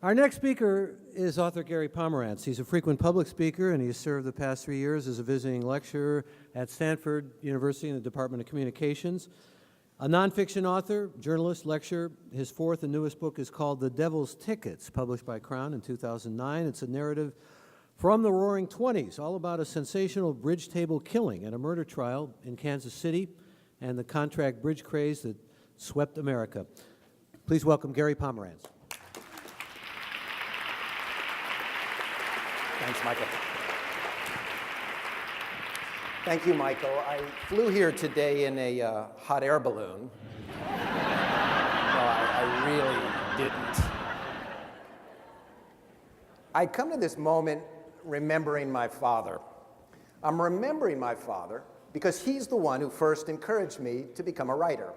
Our next speaker is author Gary Pomerantz. He's a frequent public speaker, and he's served the past 3 years as a visiting lecturer at Stanford University in the Department of Communications. A nonfiction author, journalist, lecturer. His fourth and newest book is called The Devil's Tickets, published by Crown in 2009. It's a narrative from the Roaring '20s, all about a sensational bridge table killing and a murder trial in Kansas City and the contract bridge craze that swept America. Please welcome Gary Pomerantz. Thanks, Michael. Thank you, Michael. I flew here today in a hot air balloon. No, I really didn't. I come to this moment remembering my father. I'm remembering my father because he's the one who first encouraged me to become a writer.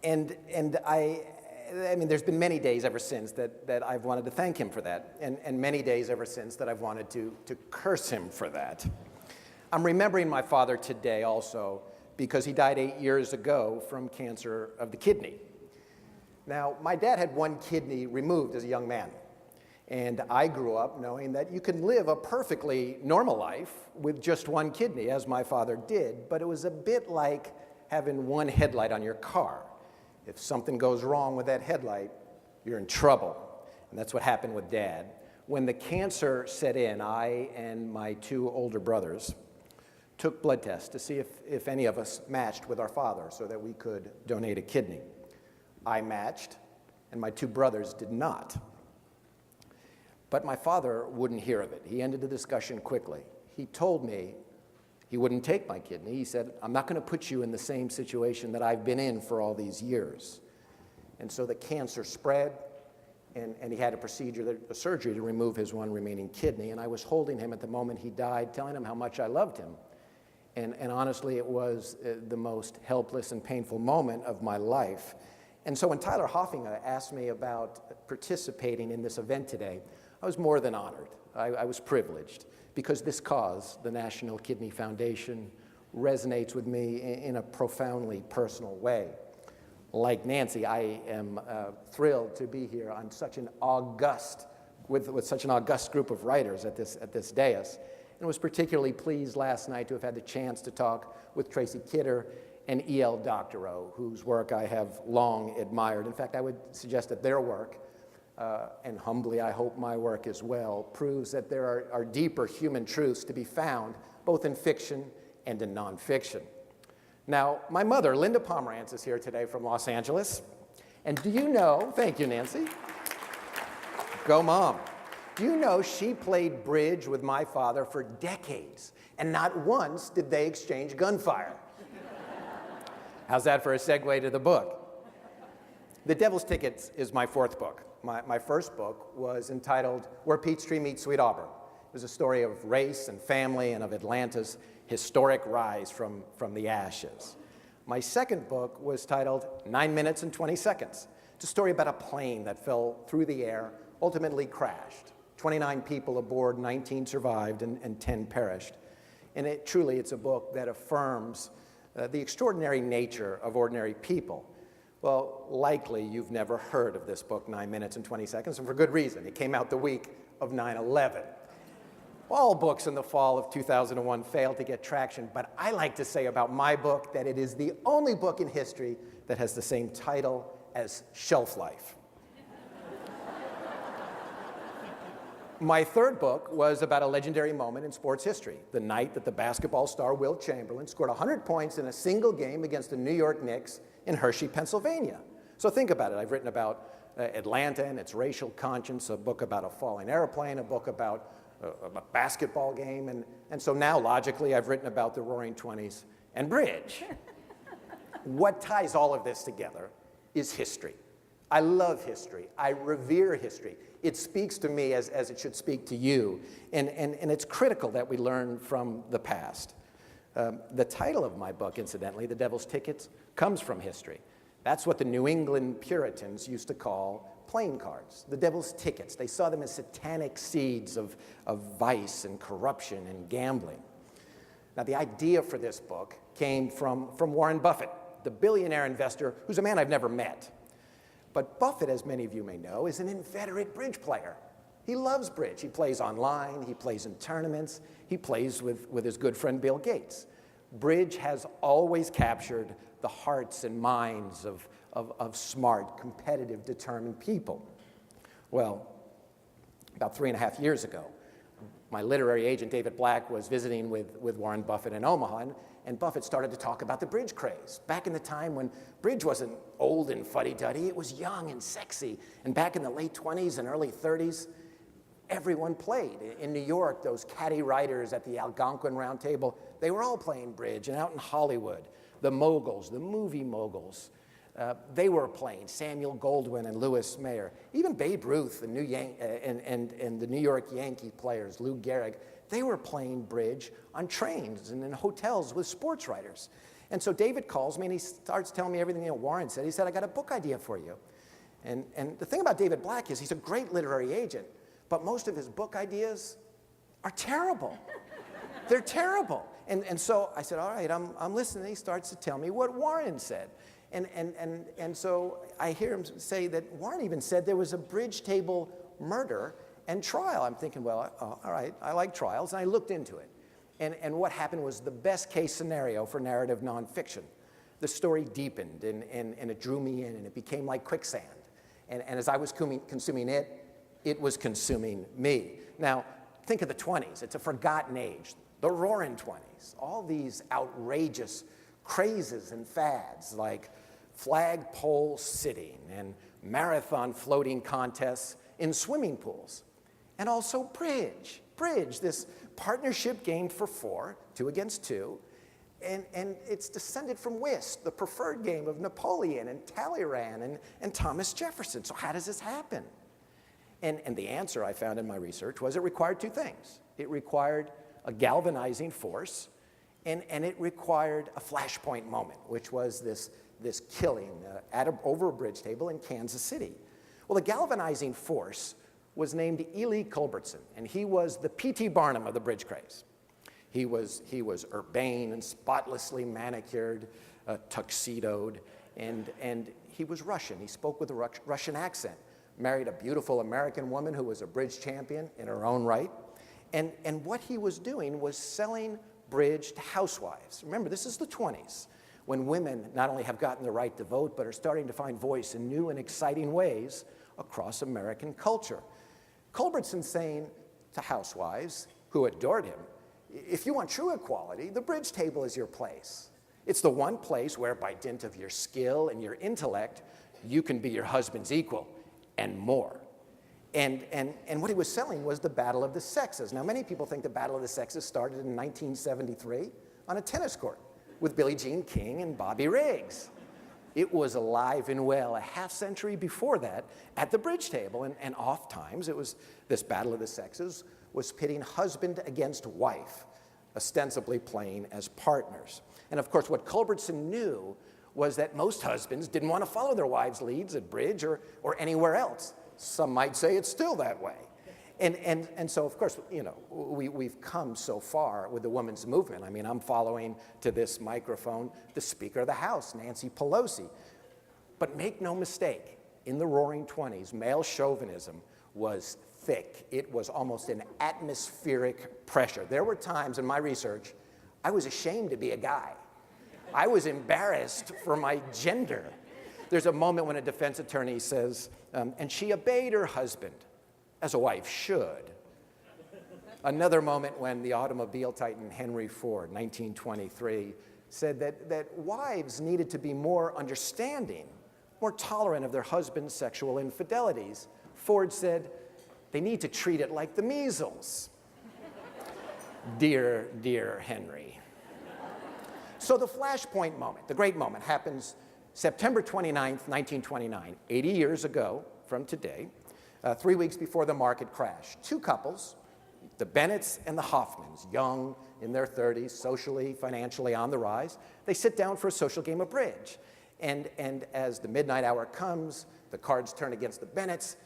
And I mean, there's been many days ever since that I've wanted to thank him for that, and many days ever since that I've wanted to curse him for that. I'm remembering my father today also because he died 8 years ago from cancer of the kidney. Now, my dad had one kidney removed as a young man, and I grew up knowing that you can live a perfectly normal life with just one kidney, as my father did, but it was a bit like having one headlight on your car. If something goes wrong with that headlight, you're in trouble. And that's what happened with Dad. When the cancer set in, I and my two older brothers took blood tests to see if any of us matched with our father so that we could donate a kidney. I matched, and my two brothers did not. But my father wouldn't hear of it. He ended the discussion quickly. He told me he wouldn't take my kidney. He said, "I'm not going to put you in the same situation that I've been in for all these years." And so the cancer spread, and he had a surgery to remove his one remaining kidney. And I was holding him at the moment he died, telling him how much I loved him. And honestly, it was the most helpless and painful moment of my life. And so when Tyler Hoffinger asked me about participating in this event today, I was more than honored. I was privileged, because this cause, the National Kidney Foundation, resonates with me in a profoundly personal way. Like Nancy, I am thrilled to be here on such an august, with such an august group of writers at this dais, and was particularly pleased last night to have had the chance to talk with Tracy and E.L. Doctorow, whose work I have long admired. In fact, I would suggest that their work, and humbly I hope my work as well, proves that there are deeper human truths to be found both in fiction and in nonfiction. Now, my mother, Linda Pomerantz, is here today from Los Angeles. And do you know, thank you, Nancy. Go Mom. Do you know she played bridge with my father for decades, and not once did they exchange gunfire? How's that for a segue to the book? The Devil's Tickets is my fourth book. My first book was entitled Where Peachtree Meets Sweet Auburn. It was a story of race and family and of Atlanta's historic rise from the ashes. My second book was titled 9 Minutes and 20 Seconds. It's a story about a plane that fell through the air, ultimately crashed. 29 people aboard, 19 survived, and 10 perished. And it's a book that affirms the extraordinary nature of ordinary people. Well, likely you've never heard of this book, 9 Minutes and 20 Seconds, and for good reason. It came out the week of 9/11. All books in the fall of 2001 failed to get traction, but I like to say about my book that it is the only book in history that has the same title as shelf life. My third book was about a legendary moment in sports history, the night that the basketball star Wilt Chamberlain scored 100 points in a single game against the New York Knicks in Hershey, Pennsylvania. So think about it. I've written about Atlanta and its racial conscience, a book about a falling airplane, a book about a basketball game, and so now, logically, I've written about the Roaring '20s and bridge. What ties all of this together is history. I love history. I revere history. It speaks to me as it should speak to you, and it's critical that we learn from the past. The title of my book, incidentally, The Devil's Tickets, comes from history. That's what the New England Puritans used to call playing cards, the devil's tickets. They saw them as satanic seeds of vice and corruption and gambling. Now, the idea for this book came from Warren Buffett, the billionaire investor, who's a man I've never met. But Buffett, as many of you may know, is an inveterate bridge player. He loves bridge. He plays online, he plays in tournaments, he plays with his good friend Bill Gates. Bridge has always captured the hearts and minds of smart, competitive, determined people. Well, about 3.5 years ago, my literary agent, David Black, was visiting with Warren Buffett in Omaha, and Buffett started to talk about the bridge craze. Back in the time when bridge wasn't old and fuddy-duddy, it was young and sexy. And back in the late 20s and early 30s, everyone played. In New York, those caddy writers at the Algonquin Round Table, they were all playing bridge. And out in Hollywood, the moguls, the movie moguls, they were playing. Samuel Goldwyn and Louis Mayer. Even Babe Ruth and the New York Yankee players, Lou Gehrig, they were playing bridge on trains and in hotels with sports writers. And so David calls me and he starts telling me everything Warren said. He said, I got a book idea for you. And the thing about David Black is he's a great literary agent, but most of his book ideas are terrible. They're terrible. And so I said, all right, I'm listening. He starts to tell me what Warren said. And so I hear him say that Warren even said there was a bridge table murder and trial. I'm thinking, well, all right, I like trials. And I looked into it. And what happened was the best case scenario for narrative nonfiction. The story deepened and it drew me in and it became like quicksand. And as I was consuming it, it was consuming me. Now, think of the 20s. It's a forgotten age. The roaring 20s. All these outrageous crazes and fads like flagpole sitting and marathon floating contests in swimming pools. And also bridge. Bridge, this partnership game for 4, 2 against 2. And it's descended from whist, the preferred game of Napoleon and Talleyrand and Thomas Jefferson. So how does this happen? And the answer I found in my research was it required 2 things. It required a galvanizing force, and it required a flashpoint moment, which was this killing over a bridge table in Kansas City. Well, the galvanizing force was named Ely Culbertson, and he was the P.T. Barnum of the bridge craze. He was urbane and spotlessly manicured, tuxedoed, and he was Russian. He spoke with a Russian accent, married a beautiful American woman who was a bridge champion in her own right. And what he was doing was selling bridge to housewives. Remember, this is the 20s, when women not only have gotten the right to vote, but are starting to find voice in new and exciting ways across American culture. Culbertson saying to housewives who adored him, if you want true equality, the bridge table is your place. It's the one place where, by dint of your skill and your intellect, you can be your husband's equal and more. And what he was selling was the battle of the sexes. Now, many people think the battle of the sexes started in 1973 on a tennis court with Billie Jean King and Bobby Riggs. It was alive and well a half-century before that at the bridge table, and oftentimes it was this battle of the sexes was pitting husband against wife, ostensibly playing as partners. And of course, what Culbertson knew was that most husbands didn't want to follow their wives' leads at bridge or anywhere else. Some might say it's still that way. And so, of course, you know, we've come so far with the women's movement. I mean, I'm following to this microphone the Speaker of the House, Nancy Pelosi. But make no mistake, in the Roaring 20s, male chauvinism was thick. It was almost an atmospheric pressure. There were times in my research, I was ashamed to be a guy. I was embarrassed for my gender. There's a moment when a defense attorney says, and she obeyed her husband, as a wife should. Another moment when the automobile titan Henry Ford, 1923, said that wives needed to be more understanding, more tolerant of their husband's sexual infidelities. Ford said, they need to treat it like the measles. Dear, dear Henry. So the flashpoint moment, the great moment, happens September 29th, 1929, 80 years ago from today. 3 weeks before the market crash. 2 couples, the Bennetts and the Hoffmans, young, in their 30s, socially, financially on the rise, they sit down for a social game of bridge. And as the midnight hour comes, the cards turn against the Bennetts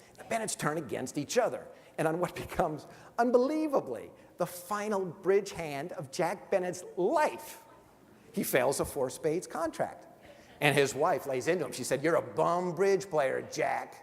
turn against each other. And on what becomes, unbelievably, the final bridge hand of Jack Bennett's life, he fails a 4 spades contract. And his wife lays into him. She said, "You're a bum bridge player, Jack."